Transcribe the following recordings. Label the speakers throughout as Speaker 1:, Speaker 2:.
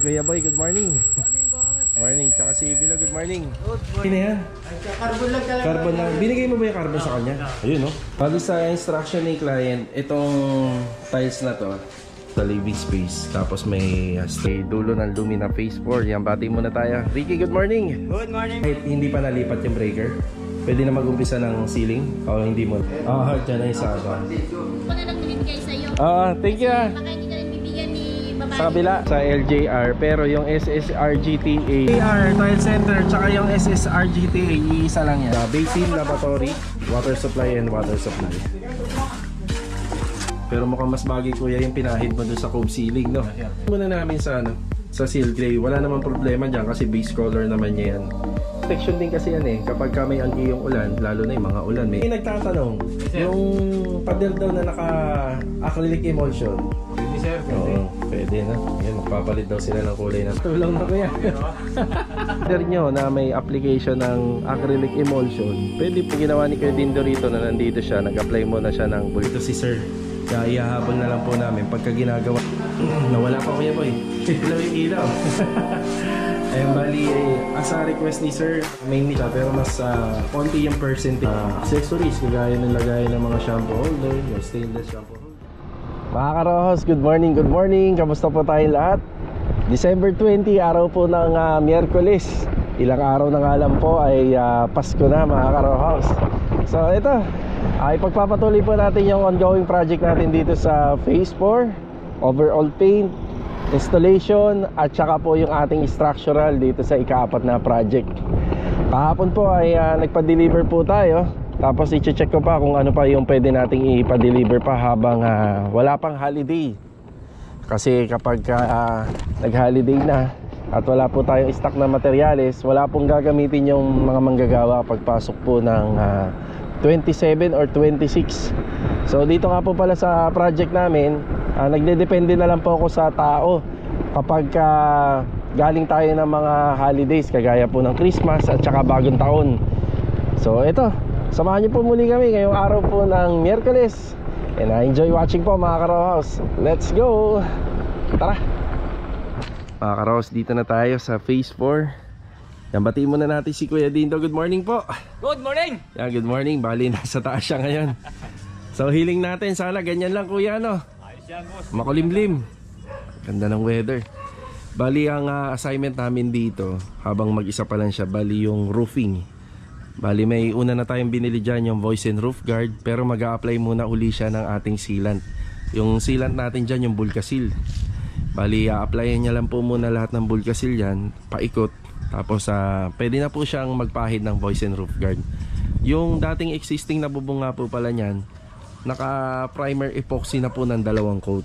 Speaker 1: Kuya Boy, good morning.
Speaker 2: Morning, boss.
Speaker 1: Morning, tsaka si Bilo, good morning.
Speaker 2: Good morning.
Speaker 1: Sino yan?
Speaker 2: Carbon lang talaga.
Speaker 1: Carbon lang. Binigay mo ba yung carbon sa kanya? Ayun, no? Bali sa instruction ni client, itong tiles na to, sa living space. Tapos may dulo ng Lumina Phase 4. Yan, bati muna tayo. Ricky, good morning.
Speaker 2: Good morning.
Speaker 1: Kahit hindi pa nalipat yung breaker, pwede na mag-umpisa ng ceiling? O hindi mo? Dyan na yung sa
Speaker 3: Ako na lang binibigay sa'yo.
Speaker 1: thank you.
Speaker 3: Baka hindi ka rin bibigyan ni babae.
Speaker 1: Sa kabila, sa LJR, pero yung SSRGTA Tile Center, tsaka yung SSRGTA, iisa lang yan. Basin, lavatory, water supply and water supply. Pero mukhang mas bagay kuya yung pinahid mo dun sa cove ceiling, no? Muna namin sa sa seal gray, wala namang problema dyan kasi base color naman niya yan. Protection din kasi yan eh, kapag ka may algae yung ulan, lalo na yung mga ulan. May nagtatanong, yung pader daw na naka-acrylic emulsion.
Speaker 2: Pwede, sir.
Speaker 1: Oo, pwede na. Yan, magpapalit daw sila ng kulay na. Tulong na kuya. Pader nyo na may application ng acrylic emulsion, pwede po ginawa ni Kuya Dindo rito na nandito siya, nag-apply mo na siya ng bulto si sir. Kaya ihahabol na lang po namin pagka ginagawa. Nawala pa kuya boy. Ilaw yung ilaw. Ayun, bali, as a request ni sir, mainly siya, pero mas konti yung percentage. Accessories, kagaya ng lagayan ng mga shampoo holder, yung stainless shampoo holder. Mga karohos, good morning, good morning. Kamusta po tayong lahat? December 20, araw po ng Miyerkules. Ilang araw na nga lang po ay Pasko na mga karohos. So ito, ipagpapatuloy po natin yung ongoing project natin dito sa Phase 4. Overall paint, installation, at saka po yung ating structural dito sa ika-4 na project. Kahapon po ay nagpa-deliver po tayo. Tapos i-check ko pa kung ano pa yung pwede nating ipa-deliver pa habang wala pang holiday. Kasi kapag nag-holiday na at wala po tayong stock na materyales, wala pong gagamitin yung mga manggagawa pagpasok po ng 27 or 26. So dito nga po pala sa project namin, nagdedepende na lang po ako sa tao kapag galing tayo ng mga holidays kagaya po ng Christmas at saka bagong taon. So ito, samahan niyo po muli kami ngayong araw po ng Miyerkules. And enjoy watching po mga karohos. Let's go! Tara! Mga karohos, dito na tayo sa Phase 4. Yan, batiin muna natin si Kuya Dindo. Good morning po.
Speaker 2: Good morning.
Speaker 1: Yan, good morning. Bali, nasa taas siya ngayon. So, healing natin. Sana ganyan lang kuya, no?
Speaker 2: Ayos yan, boss.
Speaker 1: Makulimlim. Ganda ng weather. Bali, ang assignment namin dito, habang mag-isa pa lang siya, bali yung roofing. Bali, may una na tayong binili dyan, yung voice and roof guard. Pero mag-a-apply muna uli siya ng ating sealant. Yung sealant natin dyan, yung Bulkasil. Bali, applyin niya lang po muna lahat ng Bulkasil yan, paikot. Tapos pwede na po siyang magpahid ng voice and roof guard. Yung dating existing na bubong nga po pala niyan, naka primer epoxy na po ng 2 coat.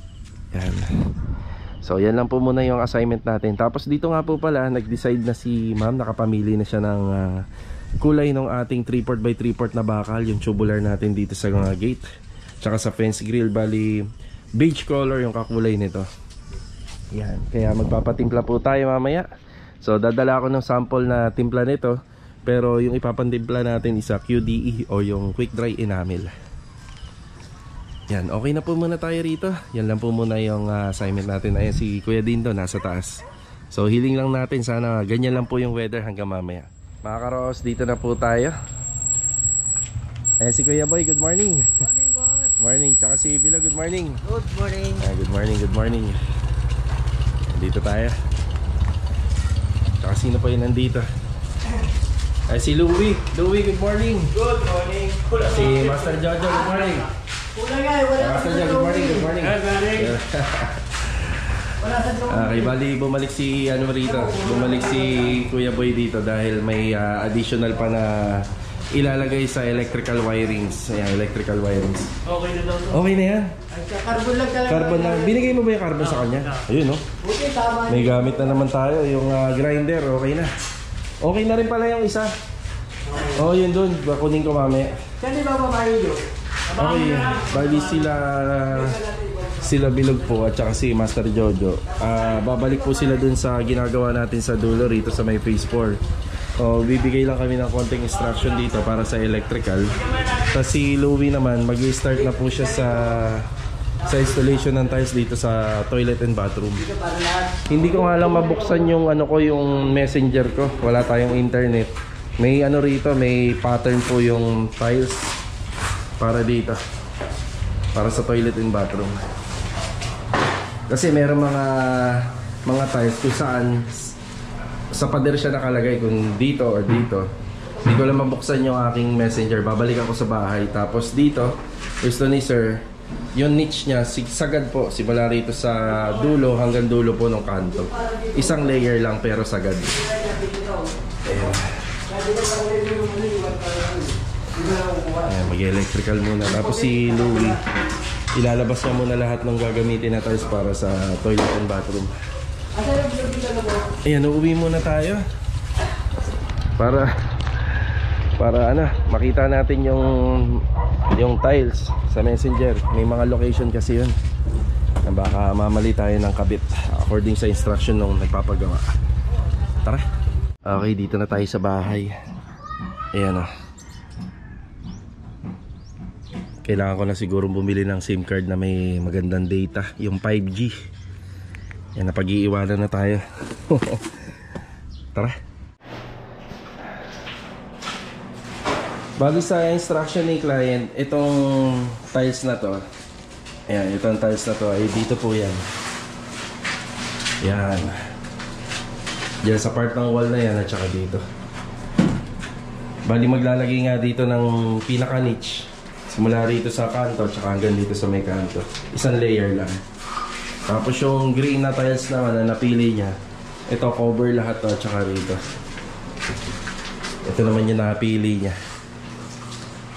Speaker 1: Yan. So yan lang po muna yung assignment natin. Tapos dito nga po pala nag-decide na si ma'am, nakapamili na siya ng kulay ng ating 3/4x3/4 na bakal, yung tubular natin dito sa mga gate. Tsaka sa fence grill, bali beige color yung kakulay nito. Yan, kaya magpapatimpla po tayo mamaya. So dadala ako ng sample na timpla nito, pero yung ipapantimpla natin is QDE o yung quick dry enamel. Yan, okay na po muna tayo rito. Yan lang po muna yung assignment natin. Ayan si Kuya Dindo nasa taas. So healing lang natin, sana ganyan lang po yung weather hanggang mamaya. Mga karoos, dito na po tayo. Ayan si Kuya Boy, good morning.
Speaker 2: Morning, boss.
Speaker 1: Morning, tsaka si Bilo, good morning.
Speaker 2: Good morning.
Speaker 1: Good morning, good morning. Dito tayo. Tsaka sino pa yun nandito? Ay, si Louie. Louie, good morning.
Speaker 2: Good morning.
Speaker 1: Si Master Jojo, good morning.
Speaker 2: Kulang nga, wala
Speaker 1: Master Jojo, good morning, good morning.
Speaker 2: Good morning. Wala sa drone.
Speaker 1: Okay, bali bumalik si rito. Bumalik si Kuya Boy dito dahil may additional pa na ilalagay sa electrical wirings. Ayan, electrical wirings.
Speaker 2: Okay na daw to.
Speaker 1: Okay na yan.
Speaker 2: Carbon lang talaga.
Speaker 1: Carbon lang. Binigay mo ba yung carbon sa kanya? Ayun, no?
Speaker 2: Buti, tama.
Speaker 1: May gamit na naman tayo. Yung grinder, okay na. Okay na rin pala yung isa. Oh, yun dun. Kunin ko mamaya.
Speaker 2: Saan di ba mamahin yun?
Speaker 1: Okay, bali sila Bilog po at saka si Master Jojo. Babalik po sila dun sa ginagawa natin sa dulo rito sa may Phase 4. Bibigay lang kami ng konting instruction dito para sa electrical. Tapos si Louie naman, mag-start na po siya sa sa installation ng tiles dito sa toilet and bathroom. Hindi ko nga lang mabuksan yung ano ko, yung messenger ko. Wala tayong internet. May ano rito, may pattern po yung tiles para dito. Para sa toilet and bathroom. Kasi meron mga tiles kung saan sa pader siya nakalagay, kung dito or dito. Hindi ko lang mabuksan yung aking messenger. Babalik ako sa bahay. Tapos dito, gusto ni sir, yung niche niya, sagad po. Simula rito sa dulo hanggang dulo po ng kanto. Isang layer lang pero sagad. Ayan. Ayan, mag-electrical muna. Tapos si Louie, ilalabas niya muna lahat ng gagamitin na tiles para sa toilet and bathroom. Ayan, uuwi muna tayo para ano, makita natin yung tiles sa messenger. May mga location kasi yun na baka mamali tayo ng kabit according sa instruction nung nagpapagawa. Tara. Okay, dito na tayo sa bahay. Ayan o. Kailangan ko na siguro bumili ng SIM card na may magandang data, yung 5G. Yan, napag-iiwanan na tayo. Tara. Bago sa instruction ni client, itong tiles na to, ayan, itong tiles na to ay dito po yan. Yan. Diyan sa part ng wall na yan at saka dito. Bali maglalagay nga dito ng pinaka niche. Simula rito sa kanto at saka hanggang dito sa may kanto. Isang layer lang. Tapos yung green na tiles naman na napili niya, ito cover lahat to at saka rito. Ito naman yung napili niya.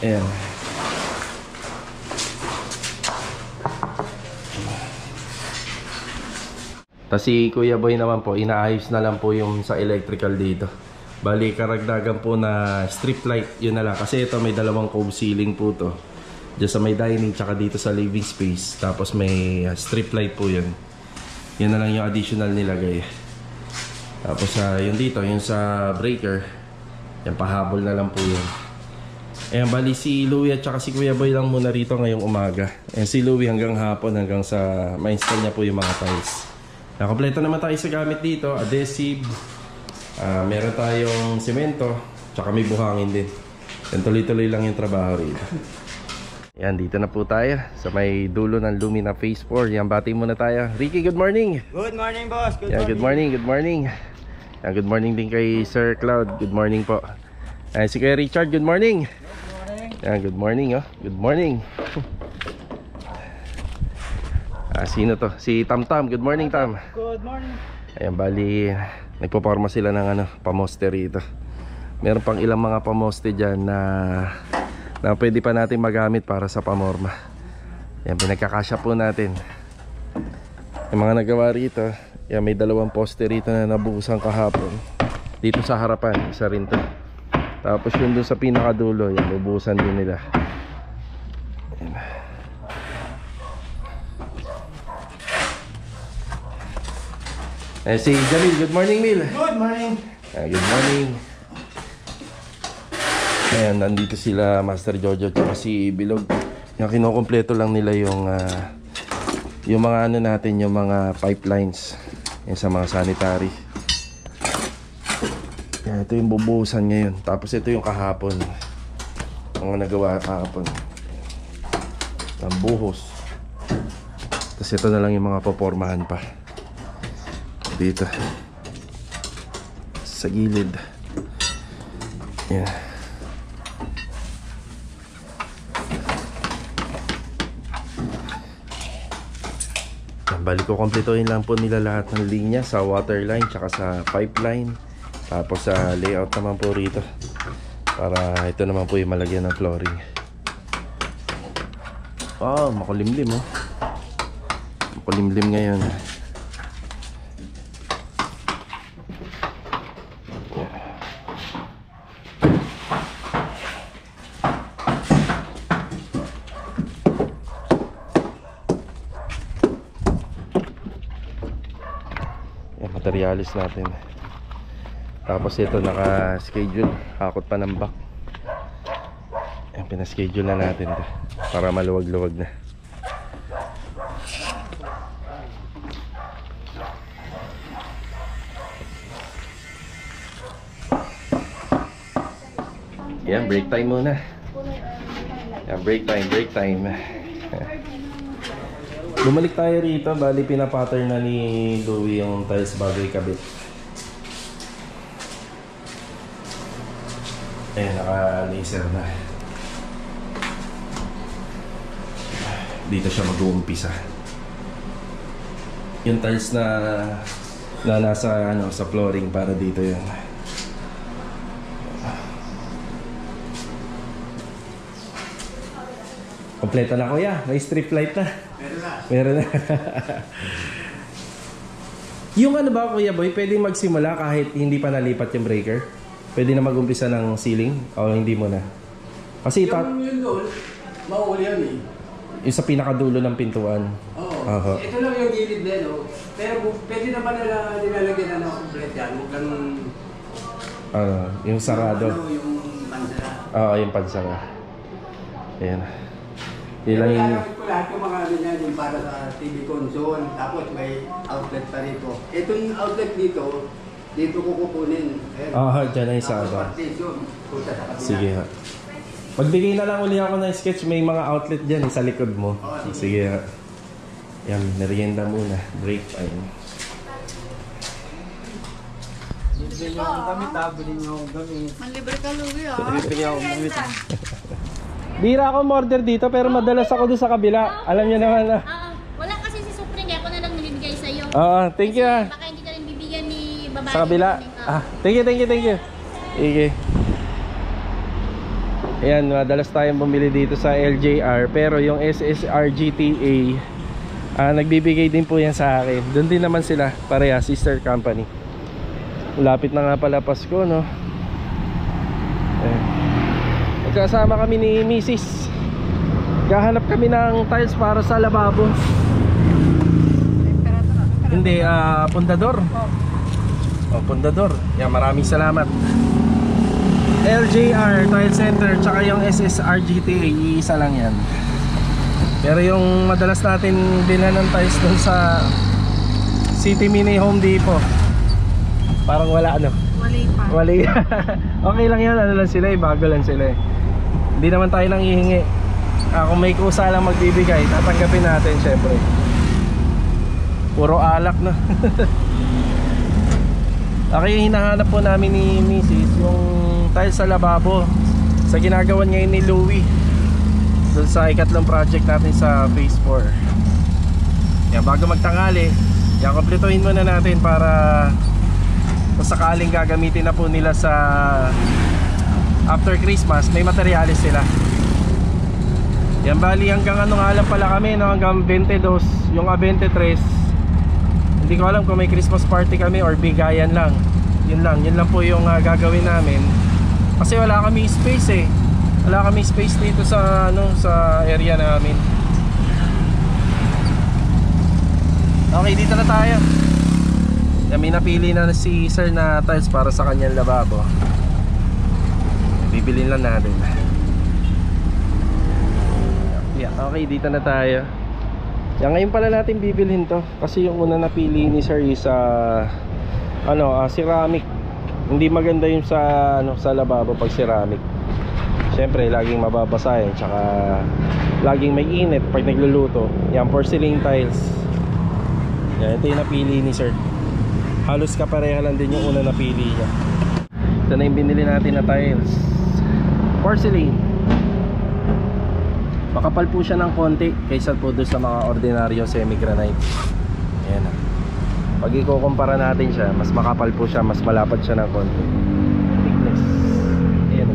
Speaker 1: Ayan. Tapos si Kuya Boy naman po, inaayos na lang po yung sa electrical dito. Bali, karagdagan po na strip light, yun na lang. Kasi ito may dalawang cove ceiling po to. Diyan sa may dining, tsaka dito sa living space. Tapos may strip light po yun. Yun na lang yung additional nilagay. Tapos yung dito, yung sa breaker, yung pahabol na lang po yun. Ayan, bali si Louie at saka si Kuya Boy lang muna rito ngayong umaga. Ayan, si Louie hanggang hapon, hanggang sa ma-install niya po yung mga tiles. Nakompleto naman tayo sa gamit dito, adhesive. Meron tayong semento, tsaka may buhangin din. Yan, tuloy-tuloy lang yung trabaho rito. Yan, dito na po tayo sa may dulo ng Lumina Phase 4. Yan, bati muna tayo. Ricky, good morning!
Speaker 2: Good morning, boss.
Speaker 1: Good morning, good morning. Yan, good morning din kay Sir Cloud. Good morning po. Yan, si Kuya Richard, good morning!
Speaker 2: Good morning.
Speaker 1: Yan, good morning, oh. Good morning. Sino to? Si Tam Tam. Good morning, Tam.
Speaker 2: Good morning.
Speaker 1: Ayan, bali nagpo-forma sila ng ano, pamoste rito. Meron pang ilang mga pamoste dyan na pwede pa natin magamit para sa pamorma. Ayan, pinagkakasya po natin yung mga nagawa rito. Ayan, may dalawang poste rito na nabuhusan kahapon. Dito sa harapan, isa rin to. Tapos yun dun sa pinakadulo, yan, bubuhusan din nila. Ayan. Si Jamil, good morning, Mil.
Speaker 2: Good morning.
Speaker 1: Good morning. Ayan, nandito sila Master Jojo at si Bilog. Yung kinukompleto lang nila yung mga ano natin, yung mga pipelines yung sa mga sanitary. Ayan, ito yung bubuhusan ngayon. Tapos ito yung kahapon, mga nagawa kahapon ang buhos. Tapos ito na lang yung mga popormahan pa dito sa gilid. Yan. Balik ko kompletuhin lang po nila lahat ng linya sa waterline tsaka sa pipeline. Tapos sa layout naman po rito para ito naman po yung malagyan ng flooring. Oh, makulimlim oh. Makulimlim ngayon. Materialis natin. Tapos ito naka-schedule, hakot pa ng back. Ayan, pina-schedule na natin ito para maluwag-luwag na. Yan, break time muna. Yan, break time. Bumalik tayo rito, bali pinapattern na ni Louie yung tiles bago ikabit. Ayan, naka-laser na. Dito siya mag-uumpisa. Yung tiles na nasa sa flooring para dito yun. Kompleto na kuya, may strip light na. Meron na. Yung ano ba kuya boy, pwedeng magsimula kahit hindi pa nalipat yung breaker? Pwede na mag-umpisa ng ceiling o hindi mo na? Kasi
Speaker 4: yung doon, mauli yan eh.
Speaker 1: yung sa pinakadulo ng pintuan.
Speaker 4: Oo. Ito lang yung gilid na no. Pero pwede naman na nilalagyan na ng complete yan. Huwag lang...
Speaker 1: yung sarado.
Speaker 4: Yung pansara.
Speaker 1: Oo, yung pansara. Ayan. Yun lang
Speaker 4: Kaya
Speaker 1: yung...
Speaker 4: ko lahat yung mga ano niya yung para sa TV console. Tapos may outlet pa rito. Itong outlet dito ko kukunin.
Speaker 1: Dyan na yung sarado.
Speaker 4: Partition. Punta sa kabila.
Speaker 1: Sige ha. Magbigay na lang uli ako ng sketch. May mga outlet dyan sa likod mo. Sige ha. Yan, merienda muna. Break time.
Speaker 2: Bili niyo akong gamit ha. Bili niyo akong gamit.
Speaker 3: Manlibre ka, Louie, ah.
Speaker 2: Bili niyo akong gamit ha.
Speaker 1: Bira ako order dito pero madalas ako doon sa kabila. Alam niyo naman na.
Speaker 3: Wala kasi si Supring, kaya ako na lang nilibigay sa'yo.
Speaker 1: Thank you ha.
Speaker 3: Baka hindi ka rin bibigyan ni babae.
Speaker 1: Sa kabila. Thank you. Sige. Ayan, madalas tayong bumili dito sa LJR. Pero yung SSR GTA, nagbibigay din po yan sa akin. Doon din naman sila, pareha, sister company. Lapit na nga pala Pasko, no? Ayan. Magkasama kami ni Mrs. Gahanap kami ng tiles para sa lababo. Hindi, pundador. Pundador. Yan, maraming salamat. LJR Tile Center tsaka yung SSR GTA, iisa lang yan. Pero yung madalas natin bilhan ng tiles dun sa City Mini Home Depot, parang wala Wali. Okay lang yan, ano lang sila bago lang sila Hindi naman tayo nang hihingi. Kung may kusa lang magbibigay, tatanggapin natin syempre. Puro alak na. Okay, yung hinahanap po namin ni Mrs. yung tiles sa lababo sa ginagawan ngayon ni Louie doon sa ikatlong project natin sa phase 4. Yan, bago magtangali, yan, kompletuhin muna natin para kung sakaling gagamitin na po nila sa after Christmas, may materyales sila. Yan, bali hanggang ano nga lang pala kami, no? Hanggang 22, yung 23 hindi ko alam kung may Christmas party kami or bigayan lang. Yun lang po yung gagawin namin. Kasi wala kami space Wala kami space dito sa sa area namin. Okay, dito na tayo. May napili na si sir na tiles para sa kanyang lababo. Bibilin lang natin. Yeah, okay, dito na tayo. Yan, ngayon pala natin bibilhin to kasi yung una napili ni sir is ceramic. Hindi maganda yung sa sa lababo pag ceramic. Siyempre laging mababasa yan, tsaka laging may init pag nagluluto. Yan, porcelain tiles. Yan, ito yung napili ni sir. Halos kapareha lang din yung una napili niya. Ito na yung binili natin na tiles. Porcelain. Makapal po siya ng konti kaysa po doon sa mga ordinaryo semi-granite. Ayan. Pag ikukumpara natin siya, mas makapal po siya, mas malapad siya ng konti. Thickness. Ayan.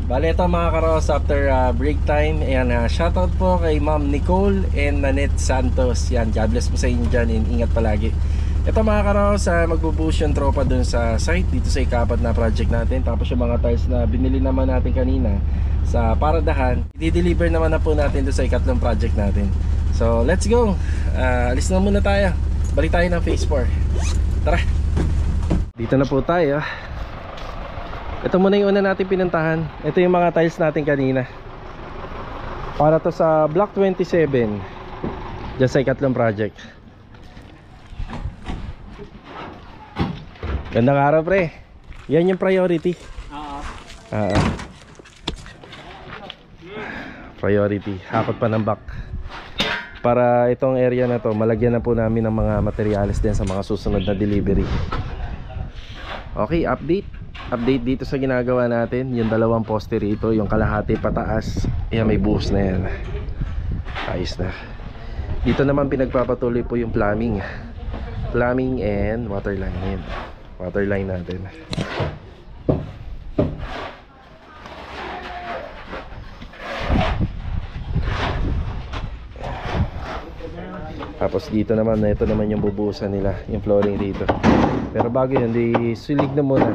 Speaker 1: Bale, ito mga karos, after break time. Ayan, shoutout po kay Ma'am Nicole and Nanette Santos. Yan, God bless po sa inyo dyan, and ingat palagi. Ito mga karos, magbubush yung tropa dun sa site dito sa ikapat na project natin. Tapos yung mga tiles na binili naman natin kanina sa paradahan, i-deliver naman na po natin dun sa ikatlong project natin. So let's go. Alis na muna tayo. Balik tayo ng phase 4. Tara. Dito na po tayo. Ito muna yung una natin pinuntahan. Ito yung mga tiles natin kanina. Para to sa block 27. Diyan sa ikatlong project. Gandang araw pre. Yan yung priority. Priority. Hakot pa ng back. Para itong area na to, malagyan na po namin ng mga materyales din sa mga susunod na delivery. Okay, update dito sa ginagawa natin. Yung dalawang poste rito, yung kalahati pataas, yan may buhos na yan. Ayos na. Dito naman pinagpapatuloy po yung plumbing and water line. Ayan, water line natin. Tapos dito naman, ito naman yung bubuhusan nila, yung flooring dito. Pero bago yun, di sulignum muna.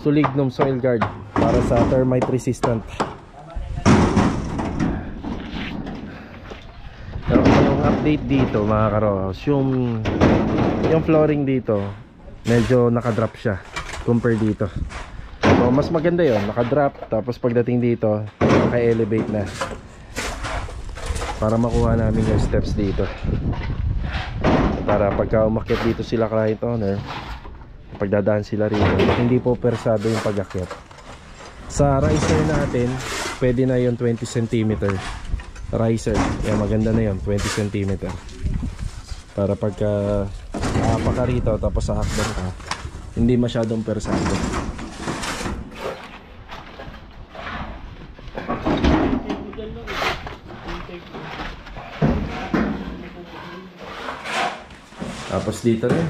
Speaker 1: Sulignum soil guard para sa termite resistant. Pero yung update dito mga karos, yung flooring dito medyo nakadrop siya compare dito. So mas maganda yon, nakadrop. Tapos pagdating dito naka-elevate na para makuha namin yung steps dito, para pagka umakyat dito sila client owner, pagdadaan sila rito, hindi po persado yung pag-akyat. Sa riser natin pwede na yung 20 cm riser. Yan, maganda na yun, 20 cm. Para pagka aapa ka rito tapos ahakdan ka, hindi masyadong persado. Tapos dito rin,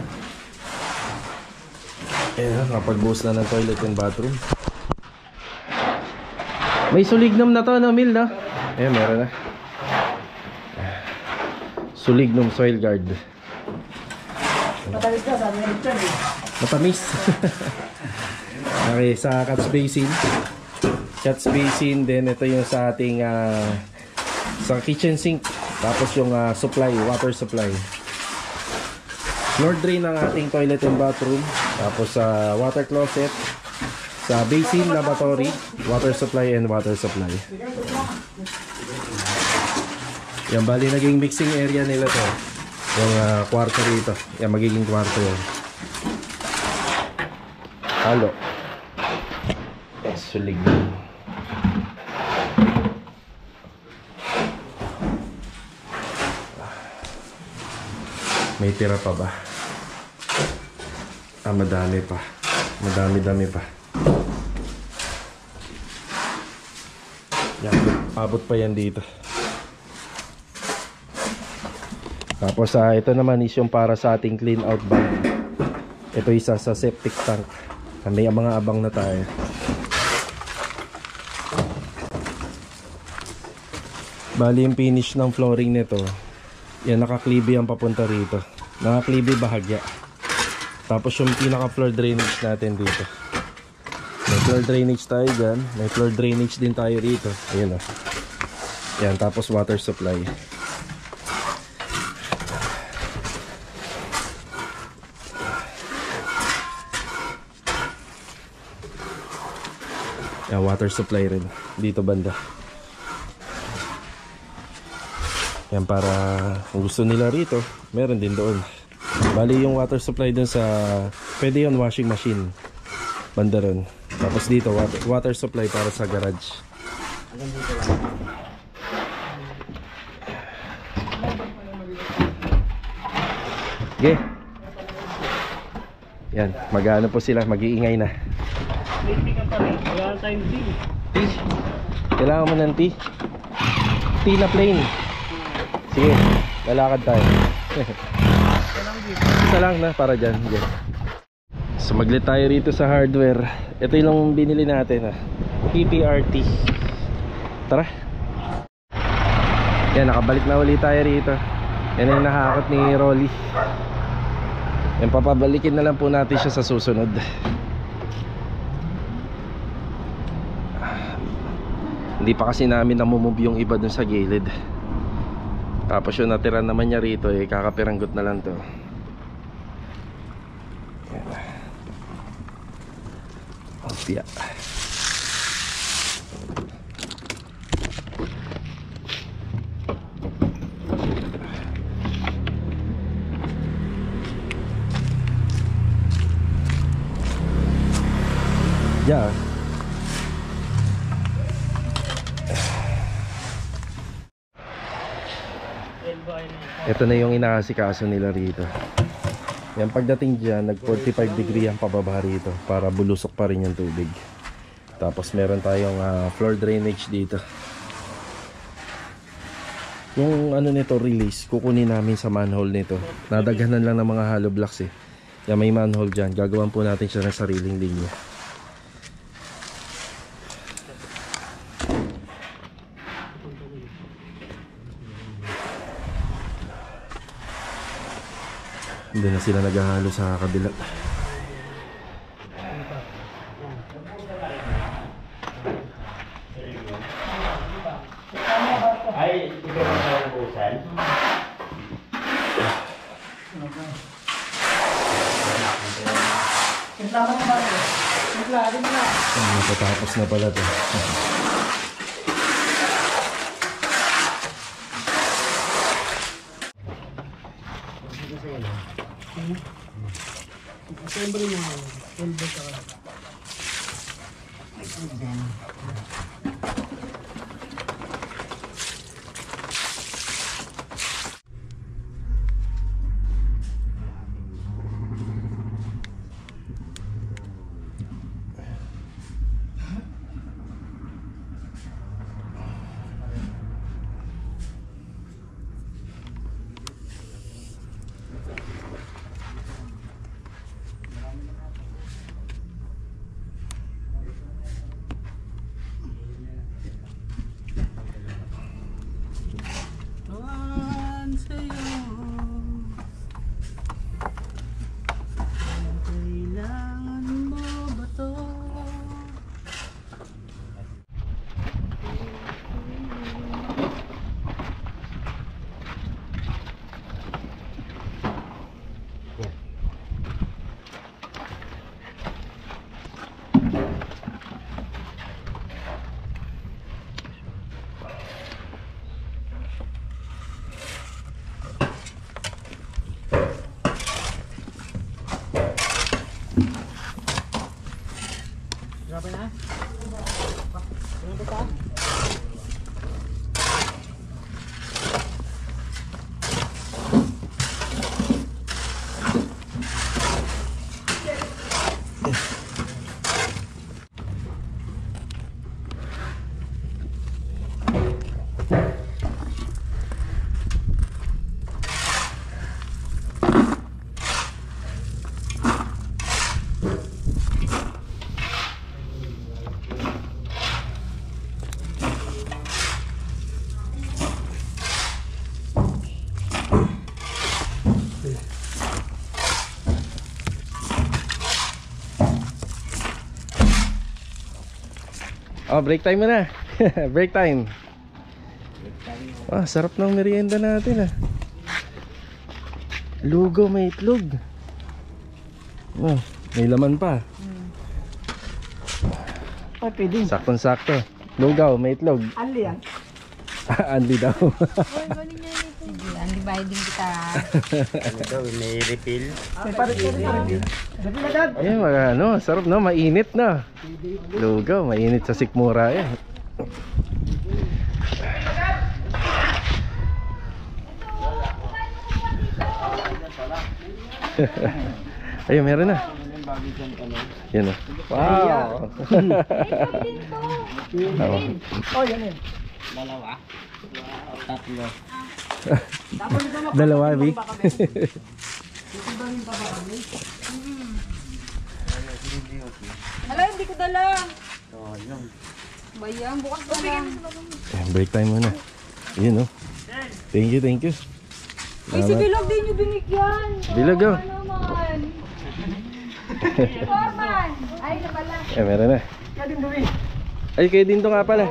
Speaker 1: ayan, kapag-buhos na ng toilet and bathroom. May sulignum na to, no, Mil, no? Ayan, meron na. Sulignum soil guard.
Speaker 2: Matamis ka, sabi nga dito eh.
Speaker 1: Matamis. Okay, sa catch basin. Catch basin, then ito yung sa ating sa kitchen sink. Tapos yung supply, water supply. Floor drain ng ating toilet and bathroom. Tapos sa water closet. Sa basin, lavatory, water supply and water supply. Yan, bali naging mixing area nila to. Yung kwarto rito. Yan, magiging kwarto yan. Halo. Sulig. May tira pa ba? Madami pa. Madami pa. Yan, abot pa yan dito. Tapos ito naman is yung para sa ating clean out bag. Ito isa sa septic tank. May mga abang na tayo. Bali yung finish ng flooring nito, yan, nakaklibi ang papunta rito. Nakaklibi bahagya. Tapos yung pinaka floor drainage natin dito. May floor drainage tayo dyan. May floor drainage din tayo rito. Ayun o. Yan, tapos water supply. Yan, water supply rin dito banda. Yan, para kung gusto nila rito, meron din doon. Bali yung water supply dun sa, pwede yun washing machine banda ron. Tapos dito water supply para sa garage. Okay. Yan, mag-ano po sila, mag-iingay na.
Speaker 2: Wala tayong tea.
Speaker 1: Tea? Kailangan mo ng tea? Tea na plain. Sige, lalakad tayo. Isa lang na para dyan. Sumaglit tayo rito sa hardware. Ito yung binili natin, PPRT. Tara. Yan, nakabalik na ulit tayo rito. Yan yung nakakot ni Rolly. Yan, papabalikin na lang po natin siya sa susunod. Hindi pa kasi namin namumove yung iba dun sa gilid. Tapos yung natira naman niya rito, kakapiranggot na lang to. Opya. Yeah. Ito na yung inaasikaso nila rito. Yan, pagdating dyan, nag 45 degree ang pababa rito para bulusok pa rin yung tubig. Tapos meron tayong floor drainage dito. Yung ano nito, release, kukunin namin sa manhole nito. Nadaghanan lang ng mga hollow blocks eh. Yan, may manhole dyan. Gagawan po natin siya ng sariling linya. Doon na sila naghahalo sa kabila.
Speaker 2: Ay, ito ba ang busan?
Speaker 1: Napatapos na pala to. Oh, break time muna. Break time. Ah, sarap ng merienda natin ah. Lugaw may itlog. Oh, may laman pa.
Speaker 5: Pwede.
Speaker 1: Saktong-sakto. Lugaw may itlog.
Speaker 5: Ali yan.
Speaker 1: Anli daw.
Speaker 3: Sige, undividing kita.
Speaker 2: Ano daw, may refill?
Speaker 5: May parit ka rin. Sabi na dad.
Speaker 1: Ayun, mga ano, sarap no, mainit na. Lugaw, mainit sa sikmura yan. Ayun, meron na. Yan o. Wow!
Speaker 5: Oh, yan yan.
Speaker 2: Dalawa? Wow, tatlo.
Speaker 1: Dalawa, Bi.
Speaker 3: Hala, hindi ko dala. Bayang, bukas pa lang.
Speaker 1: Ayan, break time muna. Yun o. Thank you, thank you.
Speaker 3: Uy, si Bilog din yung binigyan.
Speaker 1: Bilog o.
Speaker 3: Ano naman? Forman! Ay, na pala.
Speaker 1: Eh, meron na. Ay, kayo din to nga pala.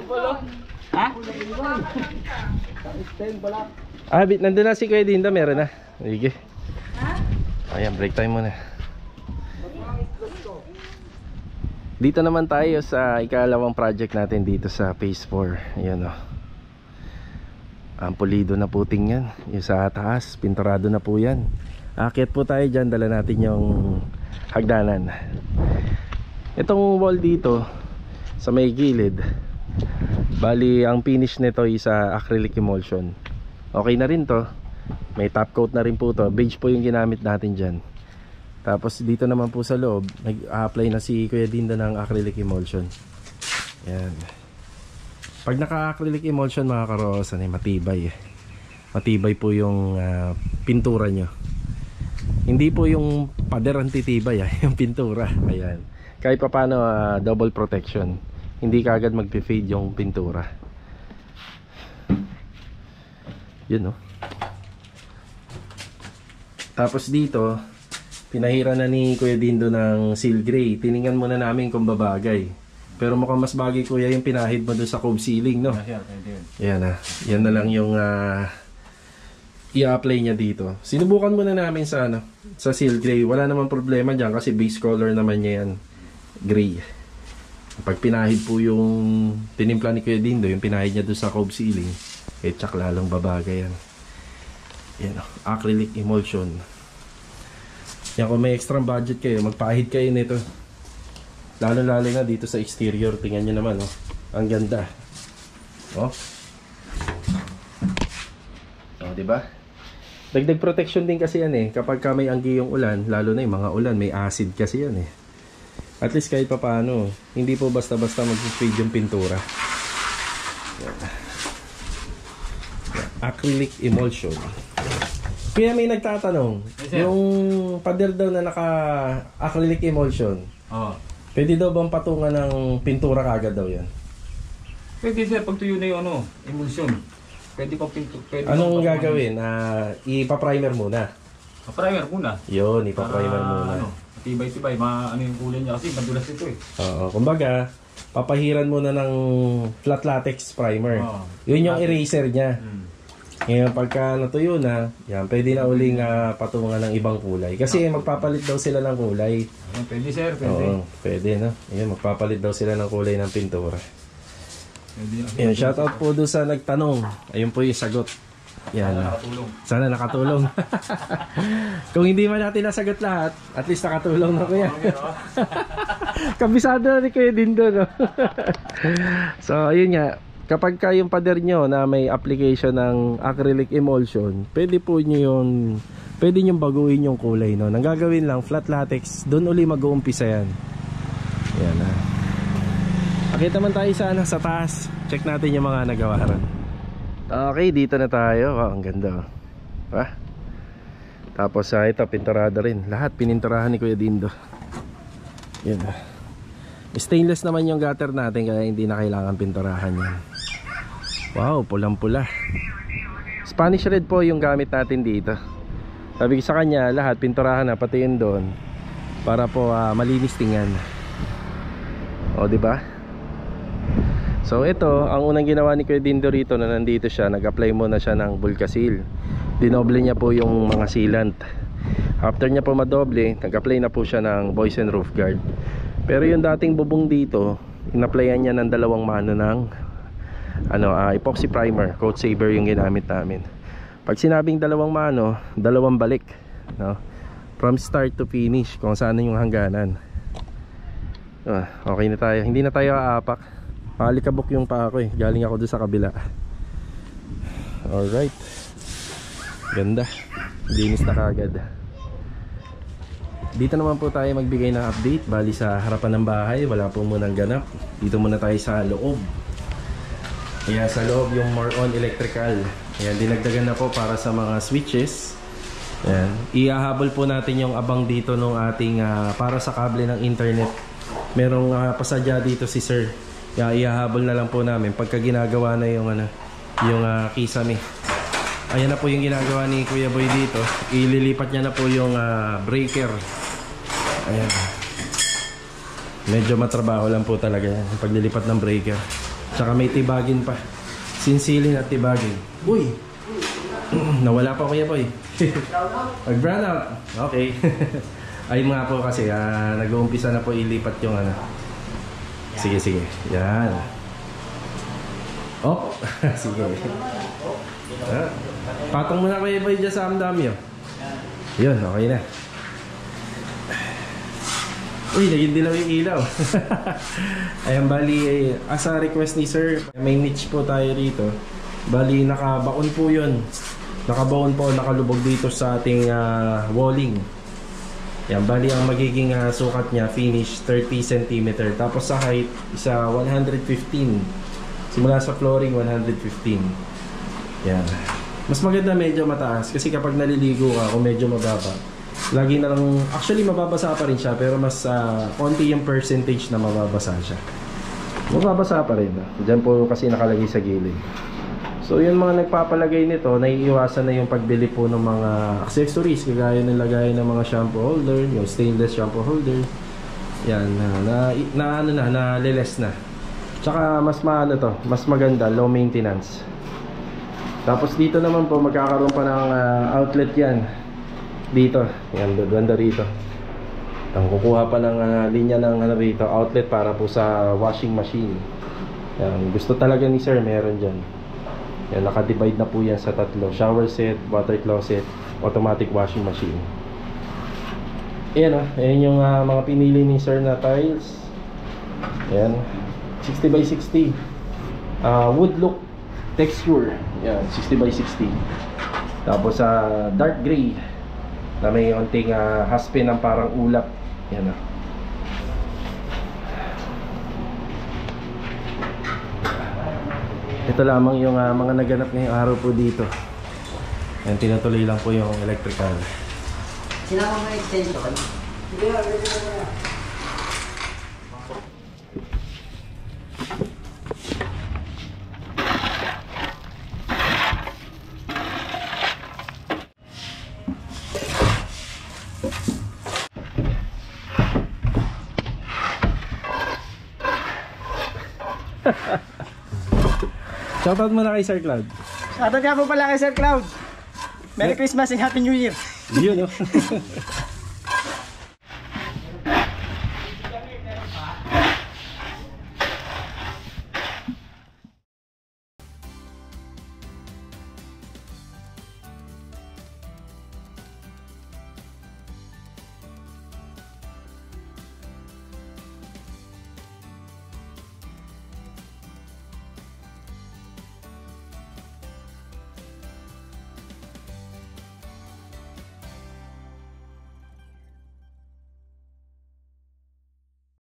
Speaker 1: Ah, nandun na si Kuya Dindo, meron na. Sige. Ayan, break time muna. Dito naman tayo sa ikalawang project natin dito sa phase 4. Ayan o. Ang pulido na puting yan. Yung sa taas, pinturado na po yan. Akit po tayo dyan, dala natin yung hagdanan. Itong wall dito sa may gilid, bali ang finish nito is acrylic emulsion. Okay na rin to. May top coat na rin po to. Beige po yung ginamit natin dyan. Tapos dito naman po sa loob, nag-apply na si Kuya Dindo ng acrylic emulsion. Yan. Pag naka-acrylic emulsion mga karosan, matibay. Matibay po yung pintura nyo. Hindi po yung pader ang titibay, yung pintura. Ayan. Kahit pa paano double protection. Hindi kaagad magpe-fade yung pintura. Yun, no? Tapos dito, pinahira na ni Kuya Dindo ng seal gray. Tiningan muna namin kung babagay. Pero mukhang mas bagay kuya yung pinahid mo doon sa cove ceiling, no? Yan na. Yan na lang yung i-apply niya dito. Sinubukan muna namin sa sa seal gray. Wala namang problema diyan kasi base color naman niya yan, gray. Pag pinahid po yung tinimpla ni Kuya Dindo, yung pinahid niya doon sa cove ceiling, tsak lalong babagay yan. Yan, acrylic emulsion. Yan, kung may extra budget kayo, magpahid kayo nito. Lalo-lalo nga dito sa exterior. Tingnan nyo naman, oh. Ang ganda. Oh. Oh, diba? Dagdag protection din kasi yan eh. Kapag ka may anggi yung ulan, lalo na yung mga ulan, may acid kasi yan eh. At least kahit pa paano, hindi po basta-basta mag-fade yung pintura. Yan. Acrylic emulsion. Kaya may nagtatanong, yung pader daw na naka-acrylic emulsion, pwede daw bang patungan ng pintura kagad daw yan?
Speaker 2: Pwede sir, pag tuyo na yung emulsion. Pwede pang pintura.
Speaker 1: Anong gagawin? Ipa-primer muna.
Speaker 2: Primer muna.
Speaker 1: Yun, ipa-primer muna.
Speaker 2: Tibay-tibay, yung kulay niya kasi madulas ito eh.
Speaker 1: Oo, kumbaga, papahiran muna ng flat latex primer. Yun yung eraser niya. Ngayon pagka natuyo na, yan, pwede na uling patungan ng ibang kulay. Kasi magpapalit daw sila ng kulay.
Speaker 2: Pwede sir, pwede.
Speaker 1: Oo, pwede no. Ayun, magpapalit daw sila ng kulay ng pintura.
Speaker 2: Pwede.
Speaker 1: Ayun, shoutout po doon sa nagtanong. Ayun po yung sagot. Yan. Sana nakatulong. Kung hindi man natin nasagot lahat, at least nakatulong na kuya. Kabisado na ni Kuya Dindo, no? So, ayun nga. Kapag yung pader nyo na may application ng acrylic emulsion, pwede po nyo yung pwede nyo baguhin yung kulay, no? Nang gagawin lang flat latex, doon uli mag-uumpisa yan. Yan na. Pakita man tayo sa taas. Check natin yung mga nagawaran. Okay, dito na tayo. Wow, ang ganda. Ha? Tapos ito, pinturada rin. Lahat pininturahan ni Kuya Dindo. Yan. Stainless naman yung gutter natin, kaya hindi na kailangan pinturahan yan. Wow, pulang-pula. Spanish red po yung gamit natin dito. Sabi ko sa kanya, lahat pinturahan na, pati yun doon, para po malinis tingnan. O, diba? So ito, ang unang ginawa ni Kuya Dindo rito na nandito siya, nag-apply muna siya ng Bulkasil. Dinoble niya po yung mga sealant. After niya po madoble, nag-apply na po siya ng Boysen Roof Guard. Pero yung dating bubong dito, in-applyan niya ng 2 mano ng epoxy primer, coat saver yung ginamit namin. Pag sinabing 2 mano, 2 balik, no? From start to finish, kung saan yung hangganan. Okay na tayo, hindi na tayo aapak. Palikabok yung paa ko eh, galing ako doon sa kabila. Alright, ganda, linis na kagad. Dito naman po tayo magbigay ng update. Bali sa harapan ng bahay, wala po munang ganap. Dito muna tayo sa loob. Kaya sa loob yung more on electrical. Ayan, dinagdagan na po para sa mga switches. Ayan, ihahabol po natin yung abang dito nung ating para sa kable ng internet. Merong pasadya dito si sir. Kaya ihahabol na lang po namin pagka ginagawa na yung yung kisame. Ayan na po yung ginagawa ni Kuya Boy dito. Ililipat niya na po yung breaker. Ayan. Medyo matrabaho lang po talaga yan, paglilipat ng breaker. Tsaka may tibagin pa. Sinsilin at tibagin. Uy! Nawala pa Kuya Boy. Mag-brown out. Okay. Ay mga po kasi nag-uumpisa na po ilipat yung Sige, sige. Yan. Oh, sige. Patong muna Kuya Boy dyan sa amdami. Yun, okay na. Uy, naging dilaw yung ilaw. Ayan, bali, as a request ni sir, may niche po tayo rito. Bali, nakabaon po yun. Nakabaon po, nakalubog dito sa ating walling. Yan, bali ang magiging sukat niya, finish 30 cm. Tapos sa height, isa 115. Simula sa flooring, 115. Yan. Mas maganda medyo mataas kasi kapag naliligo ka, kung medyo mababa, lagi na lang, actually mababasa pa rin siya, pero mas konti yung percentage na mababasa siya. Mababasa pa rin. Diyan po kasi nakalagay sa gilid. So yun, mga nagpapalagay nito, naiiwasan na yung pagbili po ng mga accessories, kagaya ng lagay ng mga shampoo holder, yung stainless shampoo holder. Yan, naliles na. Tsaka mas maano to, mas maganda, low maintenance. Tapos dito naman po magkakaroon pa ng outlet yan. Dito, yan, banda rito. Ang kukuha pa ng linya ng rito, outlet para po sa washing machine. Yan, gusto talaga ni sir, meron dyan. Yan, naka-divide na po yan sa tatlo. Shower set, water closet, automatic washing machine. Ayan ayan yung mga pinili ni sir na tiles. Ayan, 60 by 60. Wood look texture. Yan, 60 by 60. Tapos dark gray na may onting haspin ng parang ulap. Yan Ito lamang yung mga naganap ngayong araw po dito. Yan, tinutuloy lang po yung electrical.
Speaker 5: Sinama mo extension?
Speaker 1: Shoutout mo na kay Sir Cloud.
Speaker 5: Shoutout nga po pala kay Sir Cloud. Merry Christmas and Happy New Year.
Speaker 1: Yun, no?